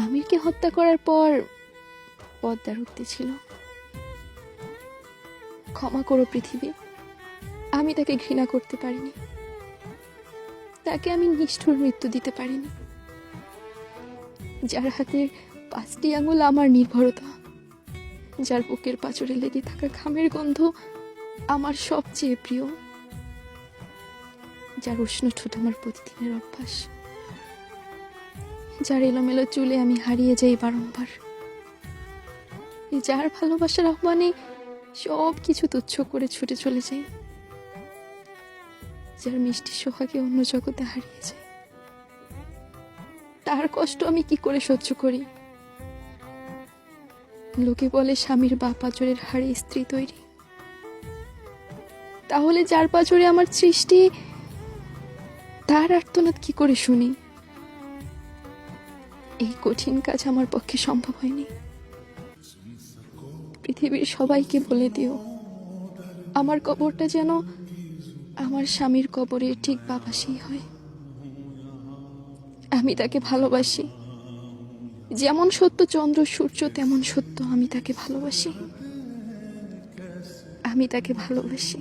আমিরকে হত্যা করার পর পদ্মার উক্তি ছিল, ক্ষমা করো পৃথিবী, আমি তাকে ঘৃণা করতে পারিনি, তাকে আমি নিষ্ঠুর মৃত্যু দিতে পারিনি, যার হাতের 5টি আঙুল আমার নির্ভরতা, যার বুকের পাঁজরে লেগে থাকা ঘামের গন্ধ আমার সবচেয়ে প্রিয়, যার উষ্ণ ঠোঁট আমার প্রতিদিনের অভ্যাস, যার এলোমেলো চুলে আমি হারিয়ে যাই বারংবার, যার ভালোবাসার আহ্বানে সব কিছু তুচ্ছ করে ছুটে চলে যাই, যার মিষ্টি সোহাগে অন্য জগতে হারিয়ে যায়, তার কষ্ট আমি কি করে সহ্য করি? লোকে বলে স্বামীর বা পাঁজরের হাড়ে স্ত্রী তৈরি, তাহলে যার পাঁজরে আমার সৃষ্টি, তার আর্তনাদ কি করে শুনি? এই কঠিন কাজ আমার পক্ষে সম্ভব হয়নি। পৃথিবীর সবাইকে বলে দিও, আমার কবরটা যেন আমার স্বামীর কবরের ঠিক বাপাশেই হয়। আমি তাকে ভালোবাসি, যেমন সত্য চন্দ্র সূর্য তেমন সত্য আমি তাকে ভালোবাসি, আমি তাকে ভালোবাসি।